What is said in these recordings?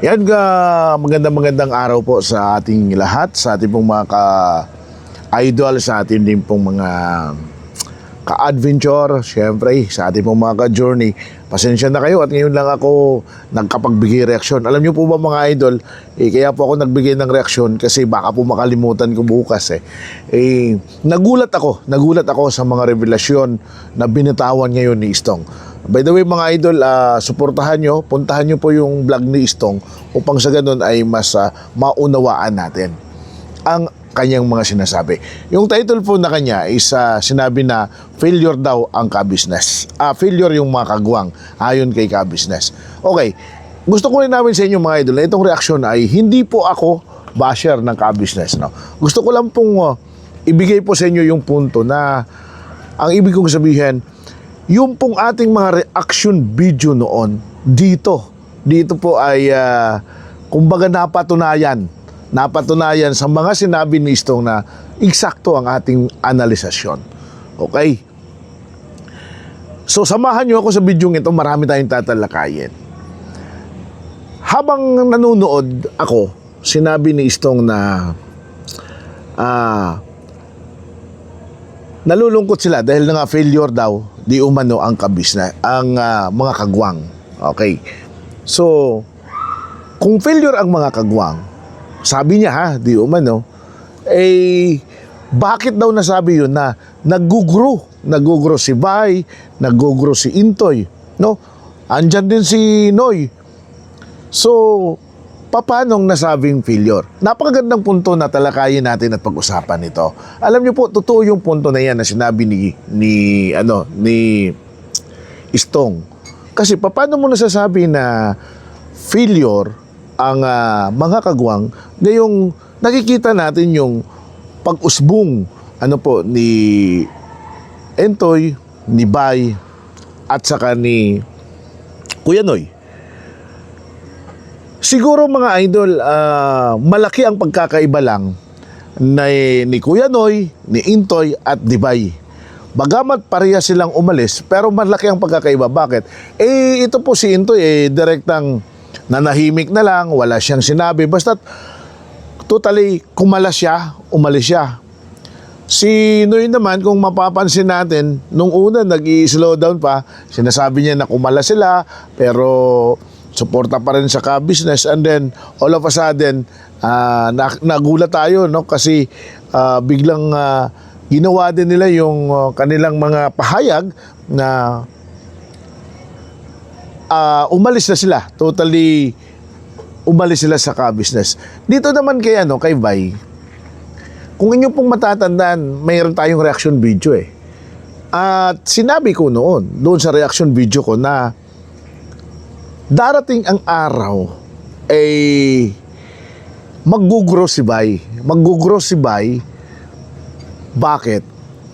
Yan, magandang araw po sa ating lahat, sa ating pong mga ka-idol, sa ating din pong mga ka-adventure, syempre, sa ating pong mga ka-journey. Pasensya na kayo at ngayon lang ako nagkapagbigay reaksyon. Alam niyo po ba mga idol, kaya po ako nagbigay ng reaksyon kasi baka po makalimutan ko bukas nagulat ako sa mga revelasyon na binitawan ngayon ni Istong. By the way mga idol, suportahan nyo, puntahan nyo po yung vlog ni Istong upang sa ganun ay mas maunawaan natin ang kanyang mga sinasabi. Yung title po na kanya is sinabi na failure daw ang ka-business. Failure yung mga kagwang ayon kay ka-business. Okay, gusto ko rin namin sa inyo mga idol na itong reaksyon ay hindi po ako basher ng ka-business. No? Gusto ko lang pong ibigay po sa inyo yung punto na ang ibig kong sabihin, yung pong ating mga reaction video noon, dito po ay kumbaga napatunayan sa mga sinabi ni Istong na eksakto ang ating analisasyon. Okay? So samahan nyo ako sa video ito, marami tayong tatalakayin. Habang nanonood ako, sinabi ni Istong na nalulungkot sila dahil nga failure daw di umano ang kabisnes, ang mga kagwang. Okay. So, kung failure ang mga kagwang, sabi niya di umano, bakit daw nasabi yun na nag-grow si Bay, nag-grow si Intoy, no? Andyan din si Noy. So, paanong nasabing failure? Napakagandang punto na talakayin natin at pag-usapan ito. Alam niyo po, totoo yung punto na yan na sinabi ni Istong. Kasi paano mo nasasabi na failure ang mga kagwang ngayong nakikita natin yung pag-usbong ni Entoy, ni Bay, at saka ni Kuya Noy. Siguro mga idol, malaki ang pagkakaiba lang ni Kuya Noy, ni Intoy at ni Bay. Bagamat pareha silang umalis, pero malaki ang pagkakaiba. Bakit? Ito po si Intoy, direktang nanahimik na lang, wala siyang sinabi. Basta totally kumalas siya, umalis siya. Si Noy naman, kung mapapansin natin, nung una nag-i-slow down pa, sinasabi niya na kumalas sila, pero suporta pa rin sa ka-business, and then all of a sudden nagulat tayo, no, kasi biglang ginawa din nila yung kanilang mga pahayag na umalis na sila, totally umalis sila sa ka-business. Dito naman kay Bay, kung inyo pong matatandaan, mayroon tayong reaction video at sinabi ko doon sa reaction video ko na darating ang araw mag-grow si Bay. Mag-grow si Bay. Bakit?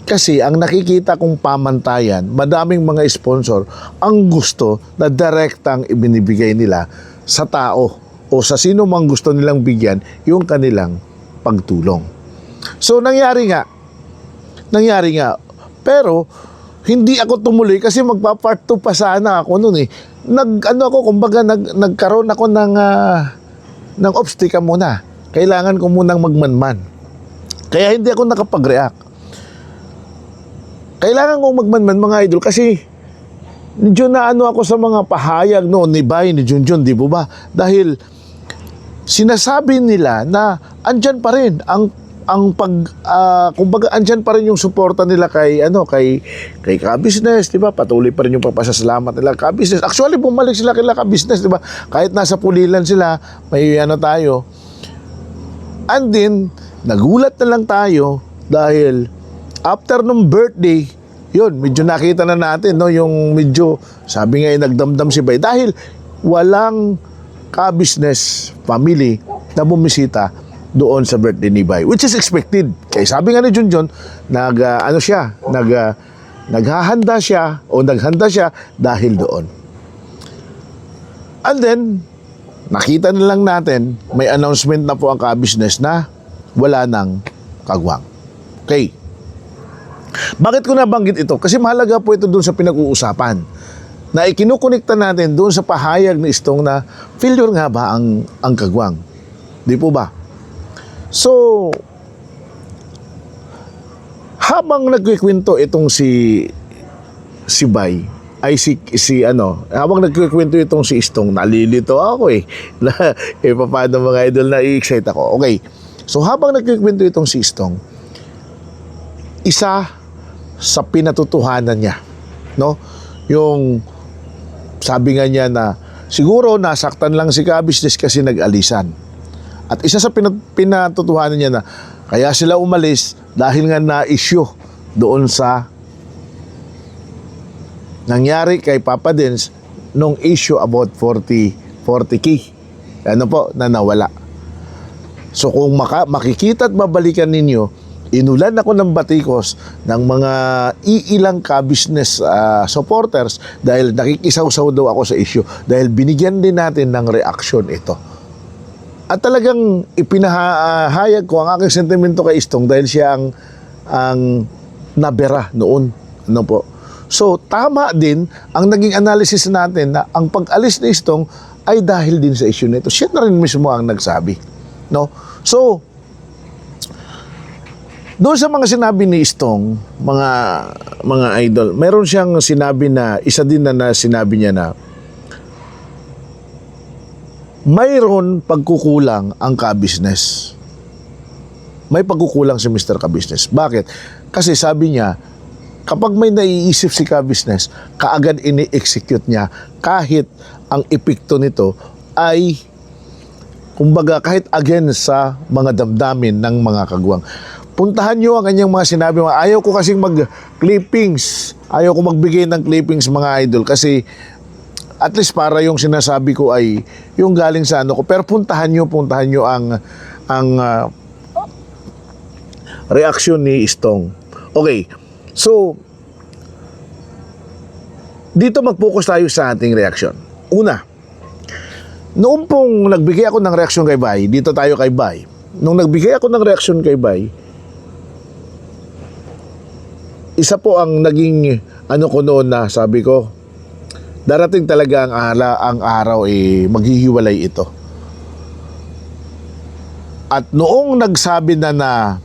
Kasi ang nakikita kong pamantayan, madaming mga sponsor ang gusto na direktang ibinibigay nila sa tao o sa sino mang gusto nilang bigyan yung kanilang pagtulong. So nangyari nga. Pero hindi ako tumuloy kasi magpa-part 2 pa sana ako noon nagkaroon ako ng obstacle muna. Kailangan ko munang magmanman. Kaya hindi ako nakapag-react. Kailangan kong magmanman mga idol kasi medyo na ako sa mga pahayag noon ni Bay, ni Junjun, di ba? Dahil sinasabi nila na andyan pa rin kumbaga andyan pa rin yung suporta nila kay ka-business, di ba? Patuloy pa rin yung papasasalamat nila ka-business. Actually, bumalik sila kay ka-business, di ba? Kahit nasa pulilan sila, may tayo. And then, nagulat na lang tayo dahil after nung birthday, yun, medyo nakita na natin, no, yung medyo, sabi nga nagdamdam si Bay dahil walang ka-business family na bumisita doon sa birthday ni Bay, which is expected. Kaya sabi nga ni Junjun, naghahanda siya dahil doon. And then, nakita na lang natin, may announcement na po ang ka-business na wala nang kagwang. Okay. Bakit ko nabanggit ito? Kasi mahalaga po ito doon sa pinag-uusapan. na ikinukonekta natin doon sa pahayag ni Istong na failure nga ba ang kagwang? Di po ba? So, habang nagkikwento itong si Bay, habang nagkikwento itong si Istong, nalilito ako paano mga idol, na i-excite ako. Okay. So, habang nagkikwento itong si Istong, isa sa pinatutuhanan niya, no? Yung sabi nga niya na siguro nasaktan lang si Kabisnes kasi nag-alisan. At isa sa pinatutuhanan niya na kaya sila umalis dahil nga na-issue doon sa nangyari kay Papa Dins nung issue about 40K. Ano po, na nawala. So kung makikita at babalikan ninyo, inulan ako ng batikos ng mga iilang Kabisnes supporters dahil nakikisaw-saw daw ako sa issue dahil binigyan din natin ng reaction ito. At talagang ipinahayag ko ang aking sentimento kay Istong dahil siya ang nabera noon. Ano po? So, tama din ang naging analysis natin na ang pag-alis ni Istong ay dahil din sa issue nito. Siya na rin mismo ang nagsabi. No? So, doon sa mga sinabi ni Istong, mga idol, mayroon siyang sinabi na, isa din na sinabi niya na, mayroon pagkukulang ang Kabisnes. May pagkukulang si Mr. Kabisnes. Bakit? Kasi sabi niya, kapag may naiisip si Kabisnes, kaagad ini-execute niya kahit ang epekto nito ay, kumbaga, kahit against sa mga damdamin ng mga kagwang. Puntahan nyo ang kanyang mga sinabi. Ayaw ko kasing mag-clippings. Ayaw ko magbigay ng clippings, mga idol, kasi at least para yung sinasabi ko ay yung galing sa ano ko. Pero puntahan nyo ang reaction ni Istong. Okay. So, dito mag-focus tayo sa ating reaction. Una, noong pong nagbigay ako ng reaction kay Bay, dito tayo kay Bay. Nung nagbigay ako ng reaction kay Bay, isa po ang naging ano ko noon na sabi ko, darating talaga ang araw maghihiwalay ito. At noong nagsabi na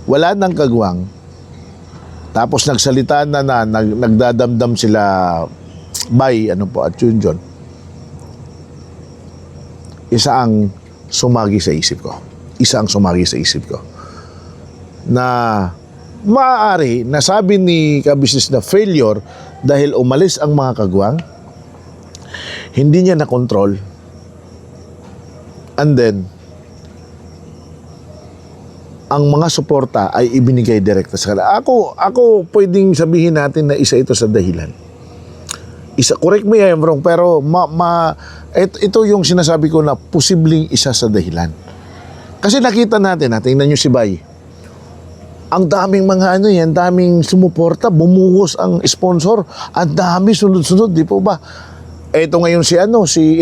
wala nang kagwang, tapos nagsalita na nagdadamdam sila Bay, at Junjun, isa ang sumagi sa isip ko. Na maaari, nasabi ni Kabisnes na failure dahil umalis ang mga kagwang, hindi niya na-control, and then ang mga suporta ay ibinigay direkta sa kanila. Ako pwedeng sabihin natin na isa ito sa dahilan. Correct me if I'm wrong, pero ito yung sinasabi ko na posibleng isa sa dahilan. Kasi nakita natin, tingnan nyo si Bay. Ang daming mga daming sumuporta, bumuhos ang sponsor, ang dami sunod-sunod, di po ba? Ito ngayon si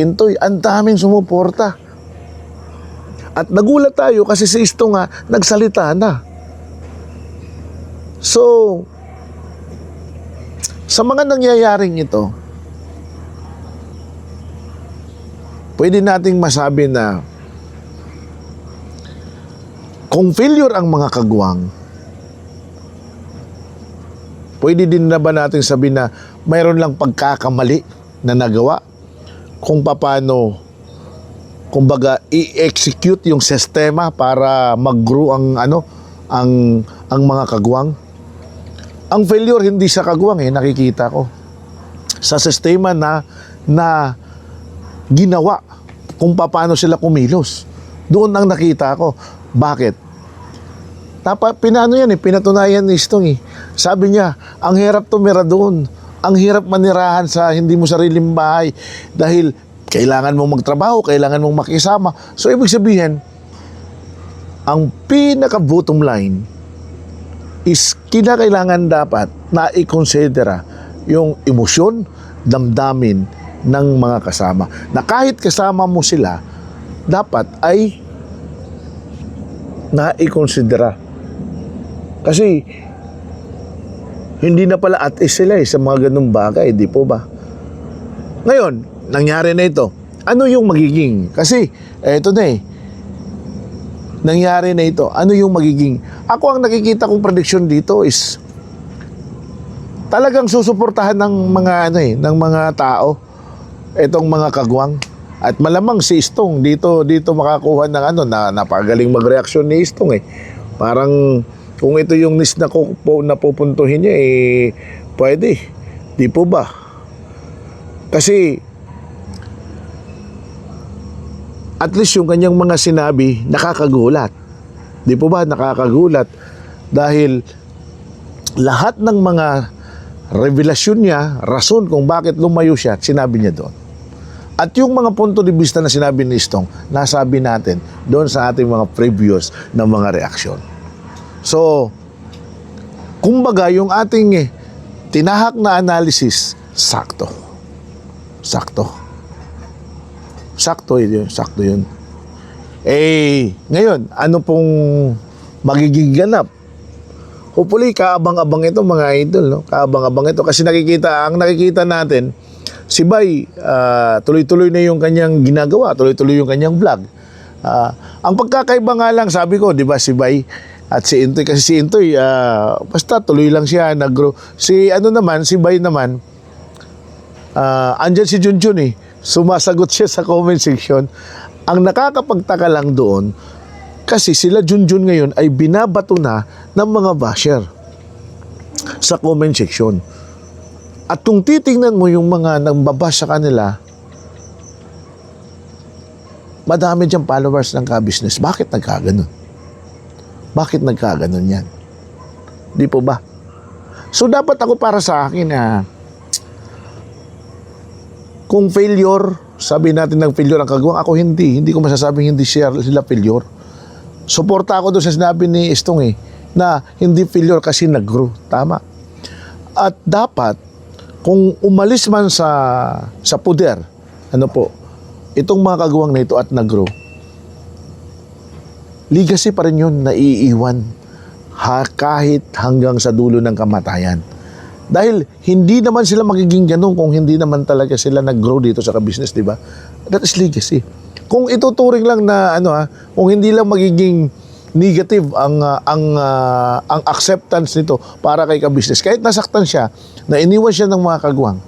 Intoy, ang daming sumuporta. At nagulat tayo kasi si Istong nagsalita na. So, sa mga nangyayaring ito, pwede nating masabi na kung failure ang mga kagwang, pwede din na ba natin sabihin na mayroon lang pagkakamali na nagawa kung paano, kumbaga, i-execute yung sistema para mag-grow ang mga kagwang. Ang failure hindi sa kagwang nakikita ko. Sa sistema na ginawa kung paano sila kumilos. Doon ang nakita ko. Bakit? Pinatunayan ni Istong Sabi niya, ang hirap tumira doon. Ang hirap manirahan sa hindi mo sariling bahay dahil kailangan mong magtrabaho, kailangan mong makisama. So, ibig sabihin, ang pinaka-bottom line is kinakailangan dapat na i-considera yung emosyon, damdamin ng mga kasama. Na kahit kasama mo sila, dapat ay na-i-considera. Kasi hindi na pala at is sila sa mga ganung bagay, di po ba? Ngayon, nangyari na ito. Ano yung magiging? Kasi, eto na nangyari na ito. Ano yung magiging? Ako ang nakikita kong prediction dito is talagang susuportahan ng mga ng mga tao itong mga kagwang. At malamang si Istong dito makakuha ng na napagaling magreaksyon ni Istong Parang kung ito yung nis na napupuntuhin niya pwede. Di po ba? Kasi at least yung kanyang mga sinabi nakakagulat. Di po ba nakakagulat? Dahil lahat ng mga revelasyon niya, rason kung bakit lumayo siya, sinabi niya doon. At yung mga punto de vista na sinabi ni Istong, nasabi natin doon sa ating mga previous na mga reaksyon. So, kumbaga yung ating tinahak na analysis, sakto. Sakto yun. Ngayon, ano pong magiging ganap? Hopefully, kaabang-abang ito mga idol, no? Kaabang-abang ito kasi nakikita natin, si Bay, tuloy-tuloy na yung kanyang ginagawa, tuloy-tuloy yung kanyang vlog. Ang pagkakaiba nga lang, sabi ko, di ba, si Bay at si Intoy, kasi si Intoy, basta tuloy lang siya, nag-grow. Si Bay naman, andyan si Junjun sumasagot siya sa comment section. Ang nakakapagtaka lang doon, kasi sila Junjun ngayon ay binabato na ng mga basher sa comment section. At kung titingnan mo yung mga nagbabash sa kanila, madami diyang followers ng ka-business. Bakit nagkaganon? Bakit nagkaganon yan? Di po ba? So dapat ako para sa akin kung failure, sabi natin ng failure ang kagawang, ako hindi ko masasabing hindi sila failure. Suporta ako doon sa sinabi ni Istong na hindi failure kasi nag-grow. Tama. At dapat, kung umalis man sa puder, itong mga kagawang na ito at nag-grow, legacy pa rin yun na iiwan kahit hanggang sa dulo ng kamatayan. Dahil hindi naman sila magiging ganun kung hindi naman talaga sila nag-grow dito sa ka-business, di ba? That is legacy. Kung ituturing lang na kung hindi lang magiging negative ang acceptance nito para kay ka-business, kahit nasaktan siya, na iniwan siya ng mga kagwang,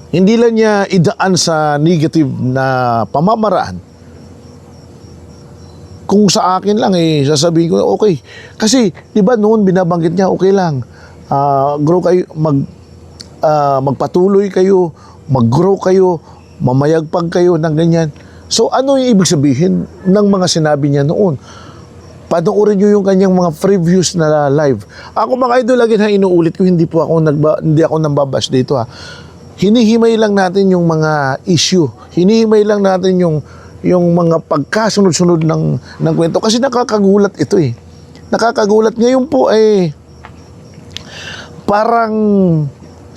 hindi lang niya idaan sa negative na pamamaraan. Kung sa akin lang sasabihin ko, okay. Kasi, di ba noon binabanggit niya, okay lang. Grow kayo, magpatuloy kayo, mag-grow kayo, mamayagpag kayo ng ganyan. So, ano yung ibig sabihin ng mga sinabi niya noon? Panoorin nyo yung kanyang mga previous na live. Ako mga idol, lagi na inuulit ko, hindi ako nambabash dito Hinihimay lang natin yung mga issue. Hinihimay lang natin yung mga pagkasunod-sunod ng kwento. Kasi nakakagulat ito Nakakagulat. Ngayon po parang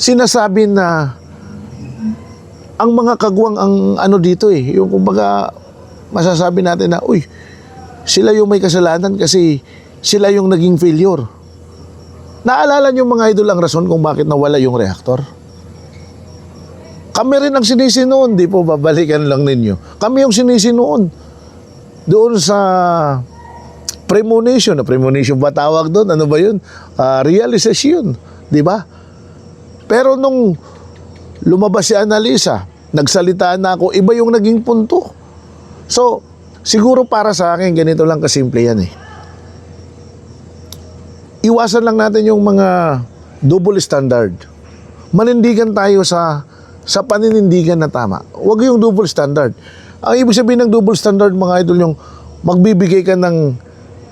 sinasabi na ang mga kagwang ang dito yung kumbaga masasabi natin na sila yung may kasalanan kasi sila yung naging failure. Naalala niyo mga idol ang rason kung bakit nawala yung reactor? Kami rin ang sinisi noon, di po babalikan lang ninyo. Kami yung sinisi noon doon sa premonition. Premonition ba tawag doon? Ano ba yun? Realization. Di ba? Pero nung lumabas si Annalisa, nagsalita na ako, iba yung naging punto. So, siguro para sa akin, ganito lang kasimple yan Iwasan lang natin yung mga double standard. Manindigan tayo sa paninindigan na tama. Huwag yung double standard. Ang ibig sabihin ng double standard, mga idol, yung magbibigay ka ng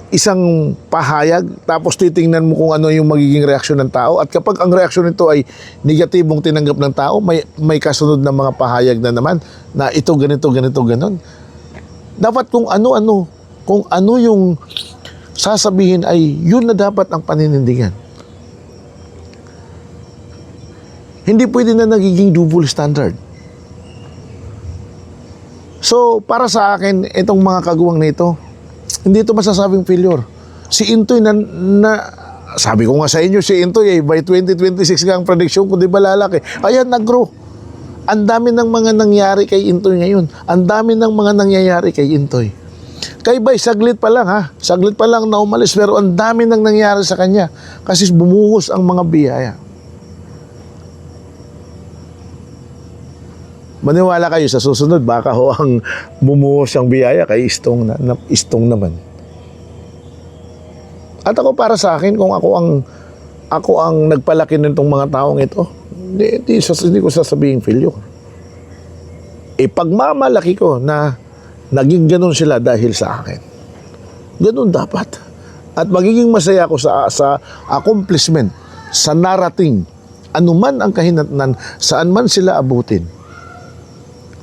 isang pahayag, tapos titingnan mo kung ano yung magiging reaksyon ng tao. At kapag ang reaksyon nito ay negatibong tinanggap ng tao, may kasunod na mga pahayag na naman na ito, ganito, ganon. Dapat kung ano yung sasabihin ay yun na dapat ang paninindigan. Hindi pwede na nagiging double standard. So, para sa akin, itong mga kagawang nito, hindi ito masasabing failure. Si Intoy Sabi ko nga sa inyo, si Intoy, by 2026 nga ang prediction ko, di ba lalaki? Ayan, nag-grow. Ang dami ng mga nangyari kay Intoy ngayon. Ang dami ng mga nangyayari kay Intoy. Kay Bay, saglit pa lang ha. Saglit pa lang na umalis, pero ang dami nang nangyari sa kanya. Kasi bumuhos ang mga biyaya. Maniwala kayo, sa susunod, baka ho ang bumuhos ang biyaya kay Istong naman. At ako, para sa akin, kung ako ang nagpalaki nitong mga taong ito, hindi ko sasabihin failure. Pagmamalaki ko na naging ganun sila dahil sa akin. Ganun dapat. At magiging masaya ako sa accomplishment, sa narating, anuman ang kahinatnan, saan man sila abutin.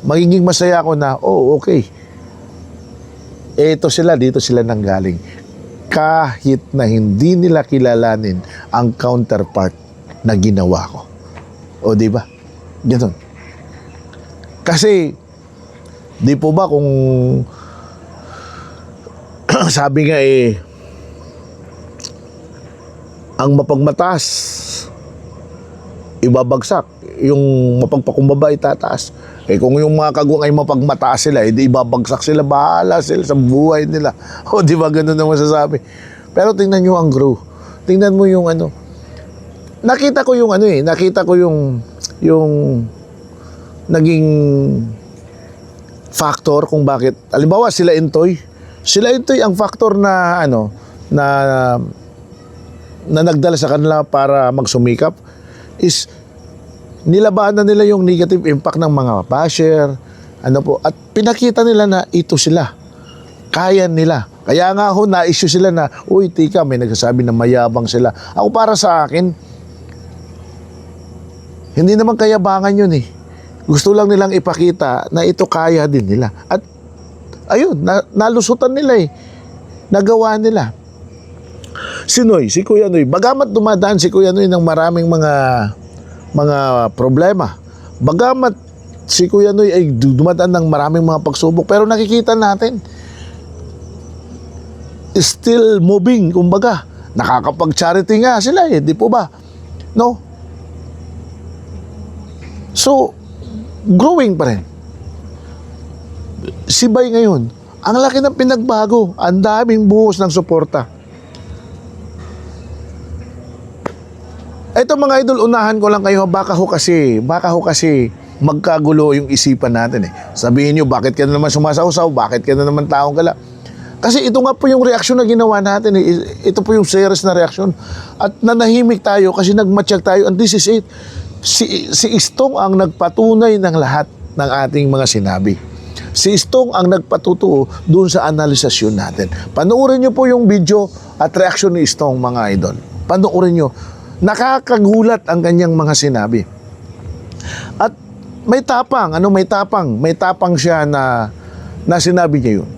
Magiging masaya ako na, okay. Ito sila, dito sila nanggaling. Kahit na hindi nila kilalanin ang counterpart na ginawa ko. O, di ba? Ganun. Kasi, di po ba kung sabi nga ang mapagmataas ibabagsak, yung mapagpakumbaba itataas. Kung yung mga kagwang ay mapagmataas sila, di ibabagsak sila, bahala sila sa buhay nila. O, di ba ganun ang masasabi? Pero tingnan nyo ang grow. Tingnan mo yung nakita ko yung naging factor kung bakit. Halimbawa, sila Intoy ang factor na nagdala sa kanila para magsumikap is nilabanan nila yung negative impact ng mga basher, at pinakita nila na ito sila. Kaya nila. Kaya nga ho, na-issue sila na, uy, tika, may nagsasabi na mayabang sila. Ako, para sa akin, hindi naman kayabangan yun eh. Gusto lang nilang ipakita na ito kaya din nila. At, ayun, nalusutan nila eh. Nagawa nila. Si Kuya Noy, bagamat dumadaan si Kuya Noy ng maraming mga problema. Bagamat si Kuya Noy ay dumadaan ng maraming mga pagsubok, pero nakikita natin still moving, kumbaga. Nakakapag-charity nga sila eh, di po ba? No? So, growing pa rin. Si Bay ngayon, ang laki ng pinagbago, ang daming buhos ng suporta. Ito mga idol, unahan ko lang kayo, baka ho kasi magkagulo yung isipan natin eh. Sabihin nyo, bakit ka na naman sumasawsaw? Bakit ka na naman taong gala? Kasi ito nga po yung reaksyon na ginawa natin eh. Ito po yung serious na reaksyon. At nanahimik tayo kasi nagmatsyag tayo, and this is it. Si Istong ang nagpatunay ng lahat ng ating mga sinabi. Si Istong ang nagpatutuo doon sa analisasyon natin. Panoorin nyo po yung video at reaksyon ni Istong, mga idol. Panoorin nyo. Nakakagulat ang kanyang mga sinabi. At may tapang, may tapang siya na sinabi niya yun.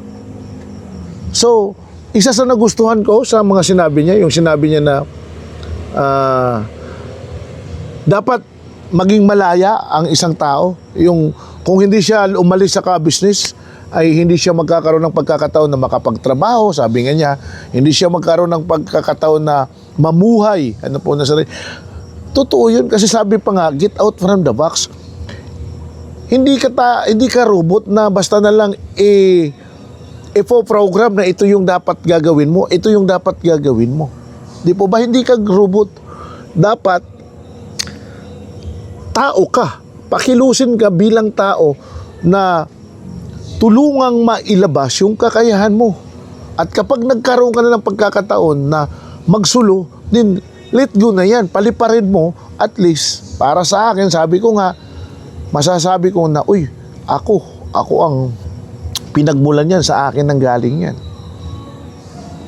So, isa sa nagustuhan ko sa mga sinabi niya, yung sinabi niya na dapat maging malaya ang isang tao. Yung kung hindi siya umalis sa ka-business, ay hindi siya magkakaroon ng pagkakataon na makapagtrabaho, sabi nga niya, hindi siya magkaroon ng pagkakataon na mamuhay. Totoo yun, kasi sabi pa nga, get out from the box. Hindi ka robot na basta na lang program na ito yung dapat gagawin mo, ito yung dapat gagawin mo. Di po ba? Hindi ka robot. Dapat tao ka. Pakilusin ka bilang tao na tulungang mailabas yung kakayahan mo. At kapag nagkaroon ka na ng pagkakataon na magsulo, din let go na yan. Paliparin mo, at least, para sa akin, sabi ko nga, masasabi ko na, uy, ako ang pinagmulan yan, sa akin nang galing yan.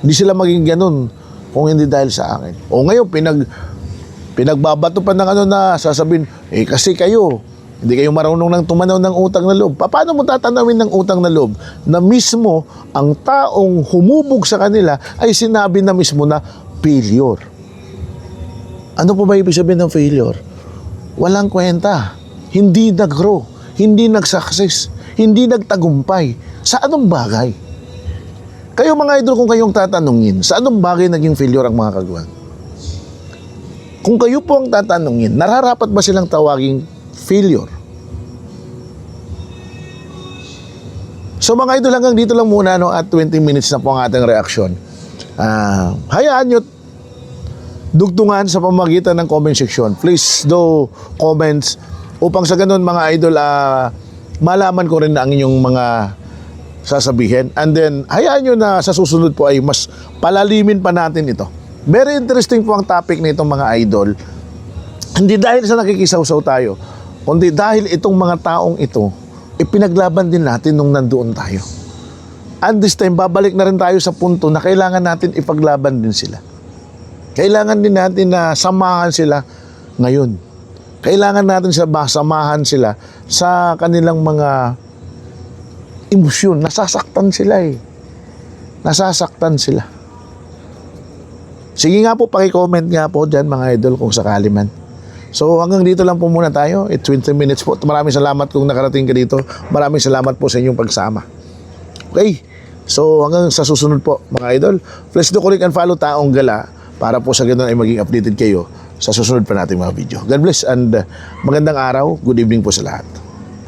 Hindi sila maging ganun kung hindi dahil sa akin. O ngayon, pinagbabato pa ng na sasabihin, kasi kayo, hindi kayo marunong nang tumanaw ng utang na loob. Paano mo tatanawin ng utang na loob na mismo ang taong humubog sa kanila ay sinabi na mismo na failure? Ano po ba ibig sabihin ng failure? Walang kwenta. Hindi nag-grow. Hindi nag-success. Hindi nagtagumpay. Sa anong bagay? Kayo mga idol, kung kayong tatanungin, sa anong bagay naging failure ang mga kagawad? Kung kayo po ang tatanungin, nararapat ba silang tawaging failure? So mga idol, hanggang dito lang muna no, at 20 minutes na po ang ating reaksyon. Hayaan nyo dugtungan sa pamamagitan ng comment section. Please do comments upang sa ganun mga idol, malaman ko rin na ang inyong mga sasabihin. And then, hayaan nyo na sa susunod po ay mas palalimin pa natin ito. Very interesting po ang topic na itong mga idol. Hindi dahil sa nakikisaw-saw tayo, kundi dahil itong mga taong ito, ipinaglaban din natin nung nandoon tayo. And this time, babalik na rin tayo sa punto na kailangan natin ipaglaban din sila. Kailangan din natin na samahan sila ngayon. Kailangan natin samahan sila sa kanilang mga emosyon. Nasasaktan sila eh. Nasasaktan sila. Sige nga po, paki-comment nga po dyan mga idol kung sakali man. So hanggang dito lang po muna tayo. 20 minutes po. Maraming salamat kung nakarating ka dito. Maraming salamat po sa inyong pagsama. Okay? So hanggang sa susunod po mga idol. Please do click and follow Taong Gala para po sa ganun ay maging updated kayo sa susunod pa nating mga video. God bless and magandang araw. Good evening po sa lahat.